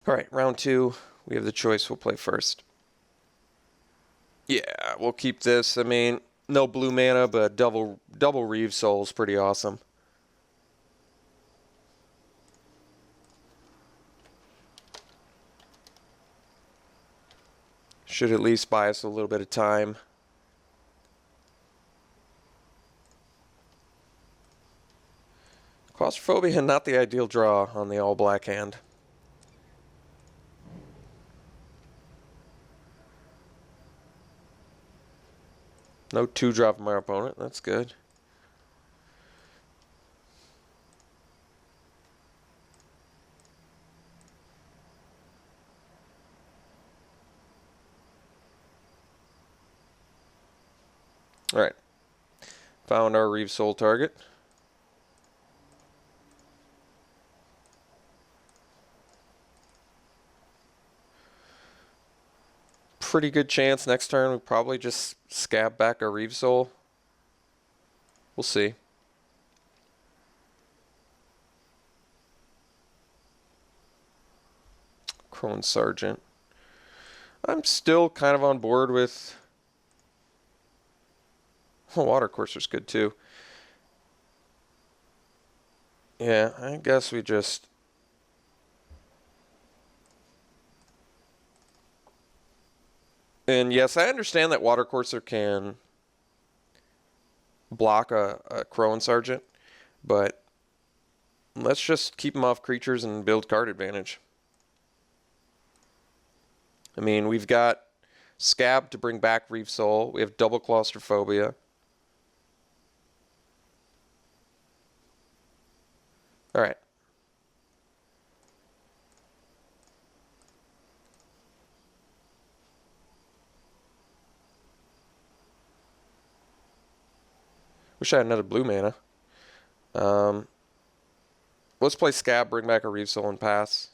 All right, round 2. We have the choice. We'll play first. Yeah, we'll keep this. I mean, no blue mana, but double Reeve Soul is pretty awesome. Should at least buy us a little bit of time. Claustrophobia, not the ideal draw on the all-black hand. No 2-drop from our opponent. That's good. All right. Found our Reeve Soul target. Pretty good chance next turn we probably just scab back our Reeve Soul. We'll see. Crone Sergeant. I'm still kind of on board with... Oh, Water Courser's good too. Yeah, I guess we just... And yes, I understand that Water Courser can block a Crone Sergeant, but let's just keep him off creatures and build card advantage. I mean, we've got Scab to bring back Reeve Soul. We have double Claustrophobia. All right. Wish I had another blue mana. Let's play Scab, bring back a Reeve Soul, and pass.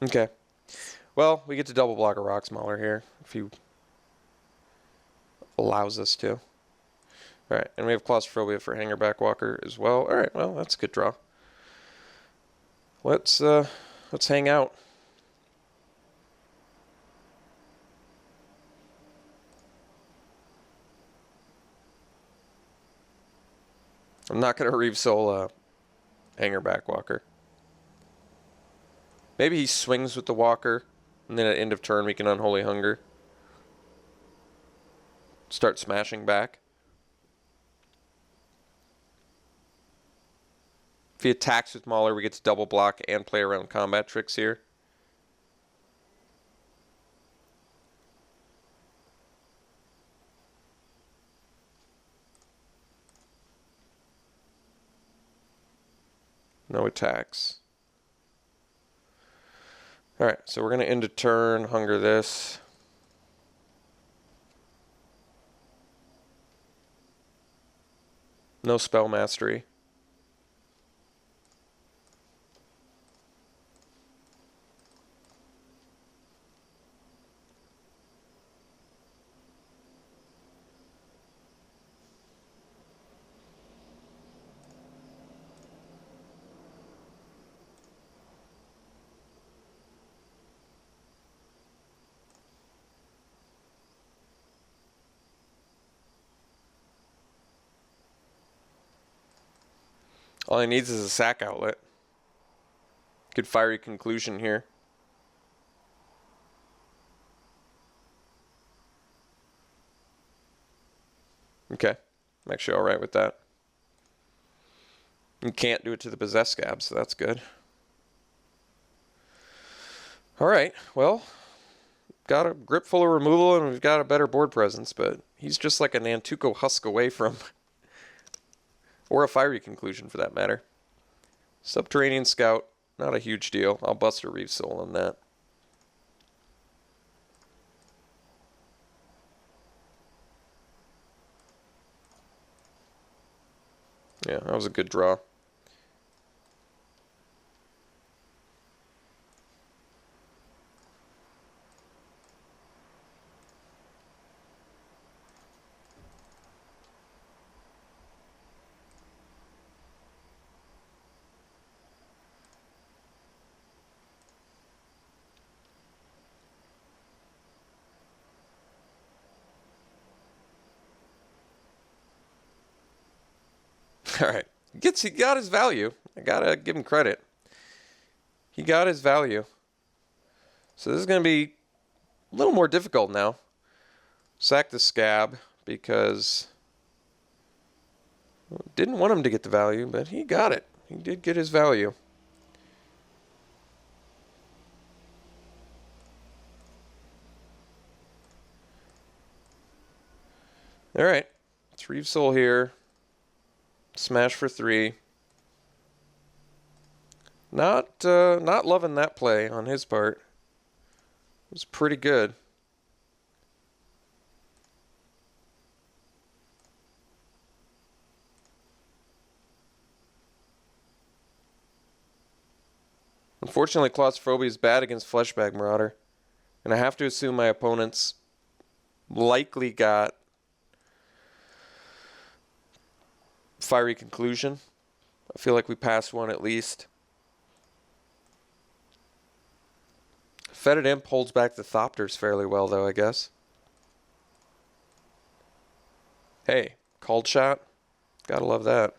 Okay. Well, we get to double block a Rock Smaller here, if he allows us to. Alright, and we have Claustrophobia for Hangerback Walker as well. Alright, well, that's a good draw. Let's hang out. I'm not going to Reeve Soul Hangerback Walker. Maybe he swings with the Walker, and then at end of turn we can Unholy Hunger. Start smashing back. If he attacks with Mauler, we get to double block and play around combat tricks here. No attacks. Alright, so we're going to end a turn, hunger this. No spell mastery. All he needs is a sack outlet. Good fiery conclusion here. Okay, I'm actually alright with that. You can't do it to the Possessed Scab, so that's good. Alright, well, got a grip full of removal and we've got a better board presence, but he's just like a Nantuko husk away from, or a Fiery Conclusion for that matter. Subterranean Scout, not a huge deal. I'll bust a Reeve Soul on that. Yeah, that was a good draw. All right. He got his value. I gotta give him credit. He got his value. So this is gonna be a little more difficult now. Sack the Scab because didn't want him to get the value, but he got it. He did get his value. All right. It's Reeve Soul here. Smash for 3. Not loving that play on his part. It was pretty good. Unfortunately, Claustrophobia is bad against Fleshbag Marauder. And I have to assume my opponents likely got Fiery Conclusion. I feel like we passed one at least. Fetid Imp holds back the Thopters fairly well, though, I guess. Hey, called shot. Gotta love that.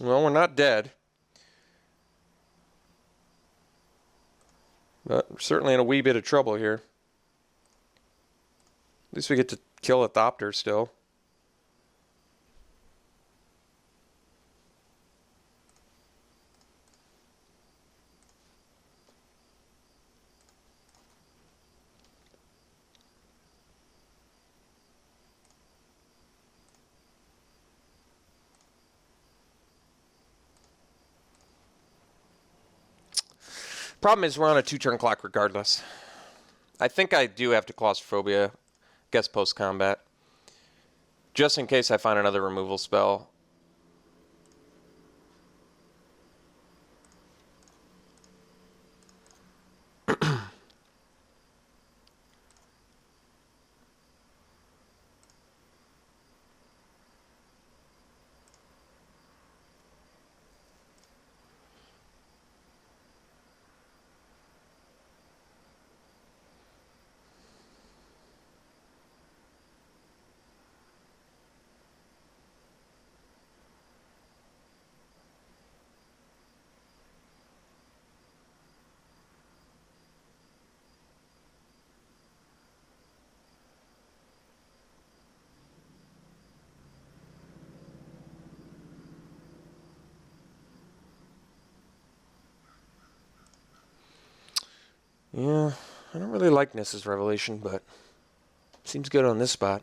Well, we're not dead. But we're certainly in a wee bit of trouble here. At least we get to kill a Thopter still. Problem is we're on a 2-turn clock regardless. I think I do have to Claustrophobia, guess post-combat. Just in case I find another removal spell. Yeah, I don't really like Niss's Revelation, but seems good on this spot.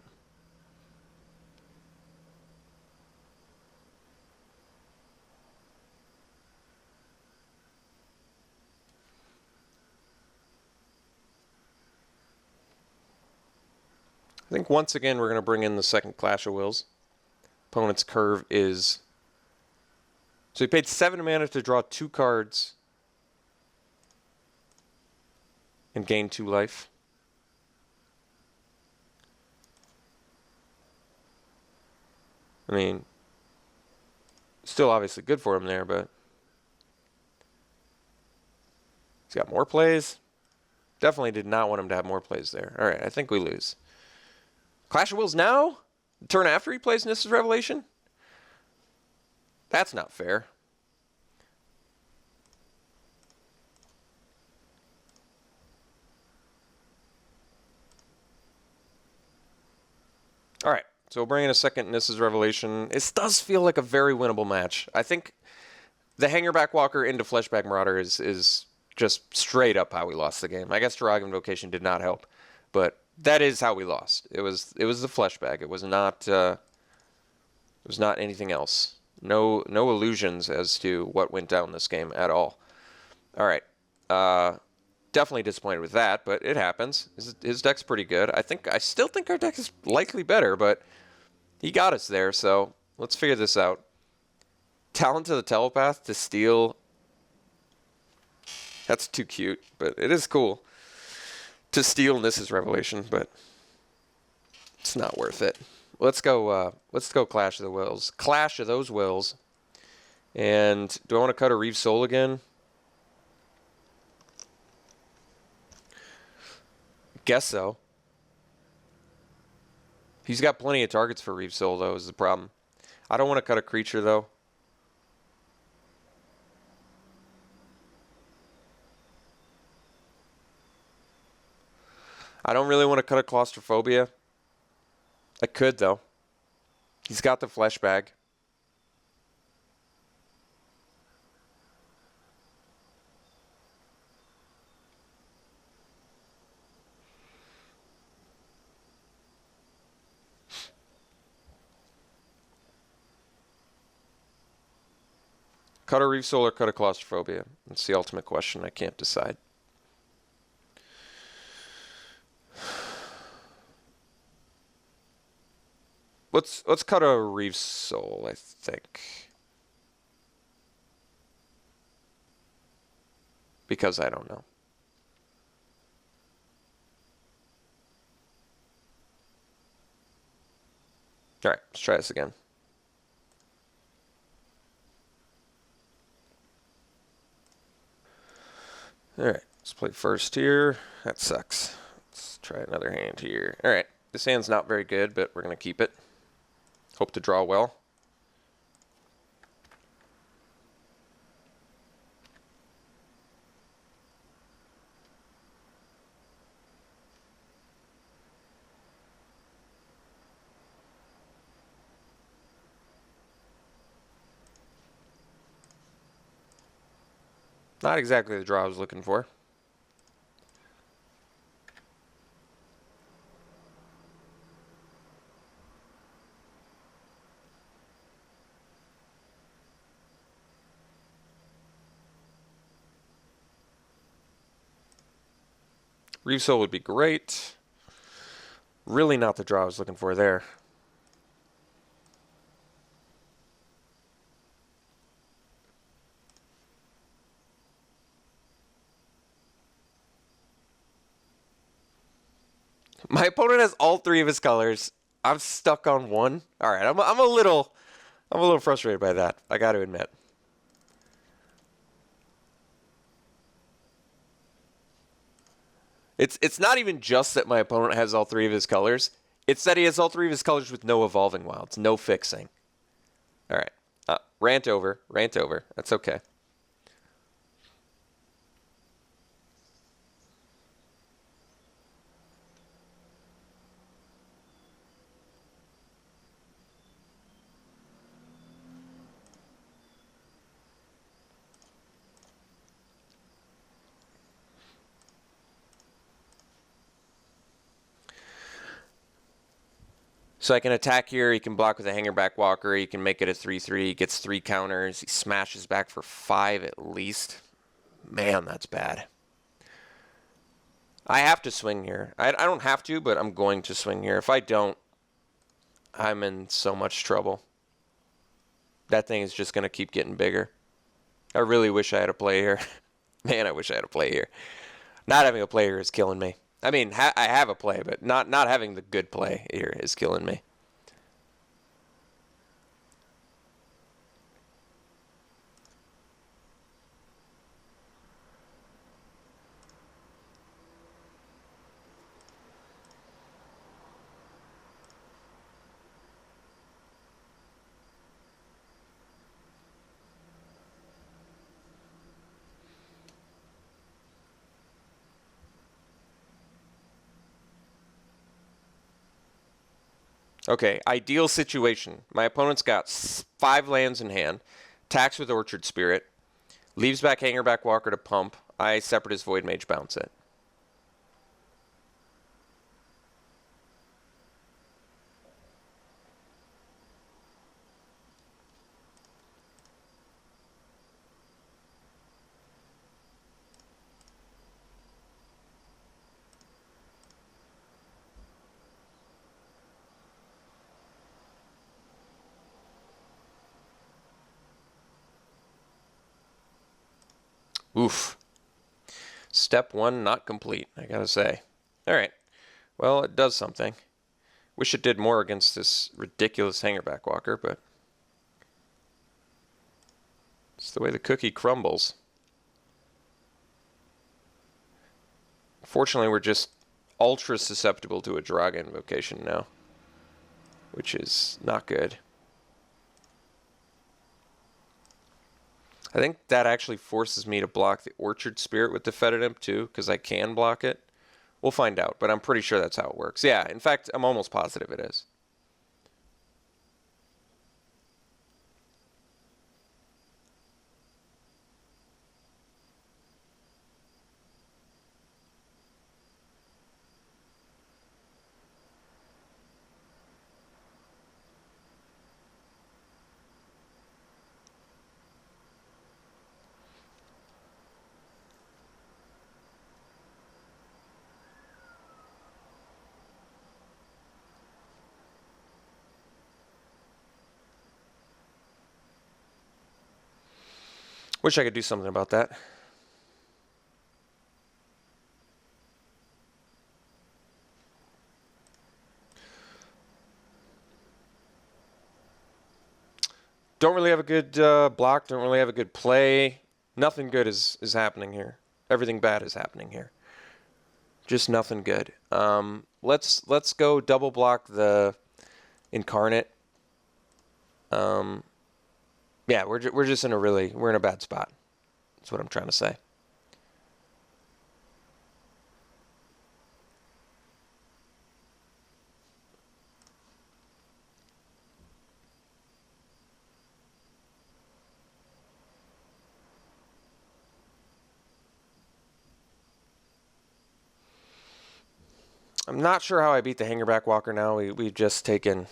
I think once again we're going to bring in the second Clash of Wills. Opponent's curve is... So he paid 7 mana to draw 2 cards and gain 2 life. I mean, still obviously good for him there, but he's got more plays. Definitely did not want him to have more plays there. All right, I think we lose. Clash of Wills now? The turn after he plays Nissa's Revelation? That's not fair. All right, so we'll bring in a second Nissa's Revelation. It does feel like a very winnable match. I think the Hangerback Walker into Fleshback Marauder is just straight up how we lost the game. I guess Drag Invocation did not help, but that is how we lost. It was the Fleshbag. It was not anything else. No illusions as to what went down this game at all. All right. Definitely disappointed with that, but it happens. His deck's pretty good. I still think our deck is likely better, but he got us there, so let's figure this out. Talent to the Telepath to steal. That's too cute, but it is cool. To steal Nissa's Revelation, but it's not worth it. Let's go Clash of the Wills. Clash of those Wills. And do I want to cut a Reeve Soul again? Guess so. He's got plenty of targets for Reeve Soul, though, is the problem. I don't want to cut a creature, though. I don't really want to cut a Claustrophobia. I could, though. He's got the Flesh Bag. Cut a Reeve Soul or cut a Claustrophobia? That's the ultimate question. I can't decide. Let's cut a Reeve Soul, I think. Because I don't know. All right, let's try this again. All right, let's play first here. That sucks. Let's try another hand here. All right, this hand's not very good, but we're going to keep it. Hope to draw well. Not exactly the draw I was looking for. Reeve Soul would be great. Really not the draw I was looking for there. My opponent has all 3 of his colors. I'm stuck on 1. All right, I'm a little frustrated by that. I got to admit. It's not even just that my opponent has all 3 of his colors. It's that he has all 3 of his colors with no evolving wilds, no fixing. All right, rant over. That's okay. So I can attack here. He can block with a Hangerback Walker. He can make it a 3/3. He gets 3 counters. He smashes back for 5 at least. Man, that's bad. I have to swing here. I don't have to, but I'm going to swing here. If I don't, I'm in so much trouble. That thing is just going to keep getting bigger. I really wish I had a play here. Man, I wish I had a play here. Not having a play here is killing me. I mean, I have a play, but not having the good play here is killing me. Okay, ideal situation. My opponent's got 5 lands in hand, attacks with Orchard Spirit, leaves back Hangerback Walker to pump. I Separatist Void Mage bounce it. Oof. Step 1 not complete, I gotta say. Alright. Well, it does something. Wish it did more against this ridiculous Hangerback Walker, but it's the way the cookie crumbles. Fortunately, we're just ultra susceptible to a Draga Invocation now, which is not good. I think that actually forces me to block the Orchard Spirit with Defeated Imp too, because I can block it. We'll find out, but I'm pretty sure that's how it works. Yeah, in fact, I'm almost positive it is. Wish I could do something about that. Don't really have a good block. Don't really have a good play. Nothing good is happening here. Everything bad is happening here. Just nothing good. Let's go double block the Incarnate. Yeah, we're just in we're in a bad spot. That's what I'm trying to say. I'm not sure how I beat the Hangerback Walker now. We've just taken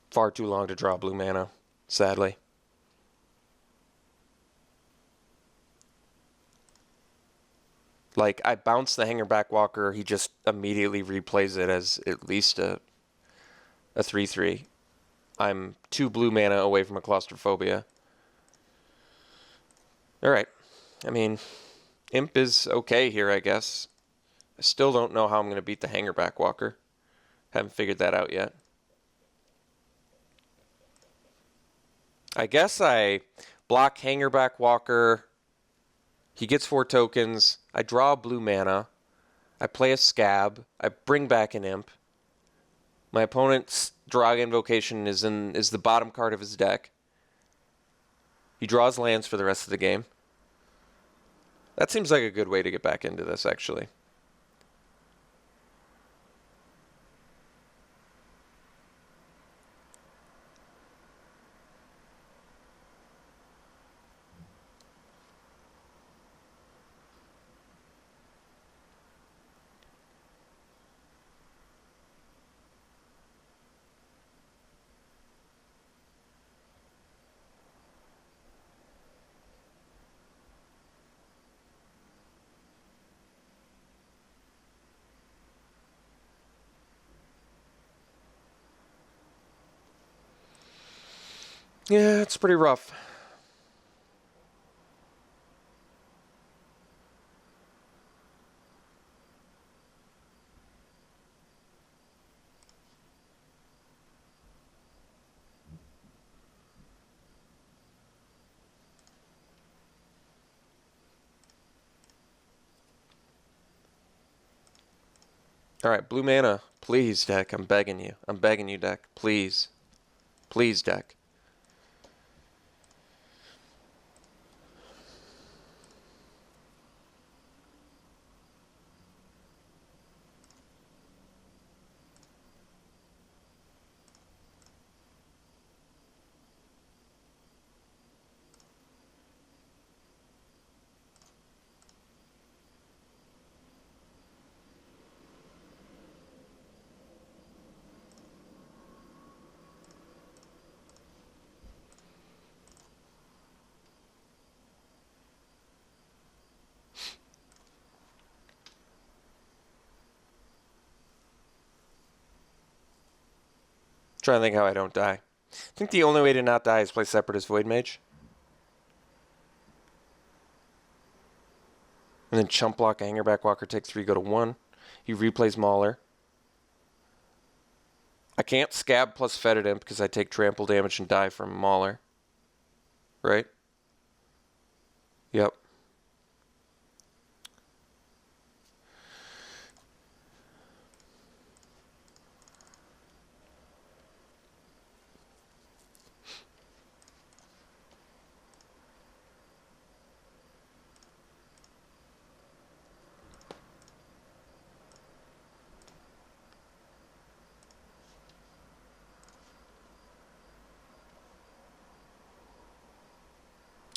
far too long to draw blue mana, sadly. Like, I bounce the Hangerback Walker, he just immediately replays it as at least a 3/3. I'm 2 blue mana away from a Claustrophobia. Alright. I mean, Imp is okay here, I guess. I still don't know how I'm going to beat the Hangerback Walker. Haven't figured that out yet. I guess I block Hangerback Walker. He gets 4 tokens. I draw a blue mana. I play a Scab. I bring back an Imp. My opponent's Draga Invocation is the bottom card of his deck. He draws lands for the rest of the game. That seems like a good way to get back into this, actually. Yeah, it's pretty rough. All right, blue mana. Please, deck. I'm begging you. I'm begging you, deck. Please. Please, deck. Trying to think how I don't die. I think the only way to not die is play Separatist Void Mage. And then chump block a Hangerback Walker, take 3, go to 1. He replays Mauler. I can't scab plus Fetid Imp because I take trample damage and die from Mauler. Right? Yep.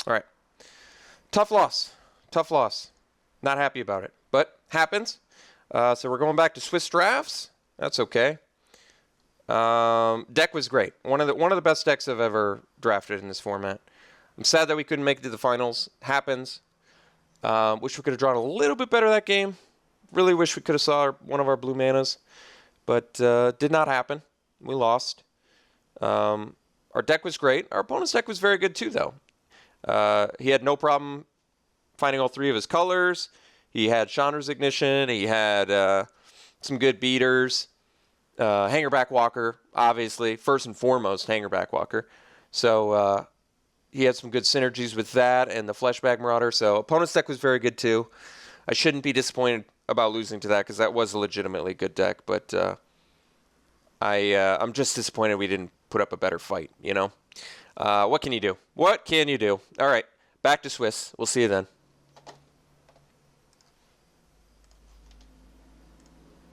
All right. Tough loss. Tough loss. Not happy about it, but happens. So we're going back to Swiss drafts. That's okay. Deck was great. One of the best decks I've ever drafted in this format. I'm sad that we couldn't make it to the finals. Happens. Wish we could have drawn a little bit better that game. Really wish we could have saw one of our blue manas, but did not happen. We lost. Our deck was great. Our opponent's deck was very good too, though. He had no problem finding all 3 of his colors. He had Chandra's Ignition. He had some good beaters. Hangerback Walker, obviously, first and foremost, Hangerback Walker. So he had some good synergies with that and the Fleshbag Marauder. So opponent's deck was very good too. I shouldn't be disappointed about losing to that because that was a legitimately good deck. But I'm just disappointed we didn't put up a better fight, you know? What can you do? What can you do? All right, back to Swiss. We'll see you then.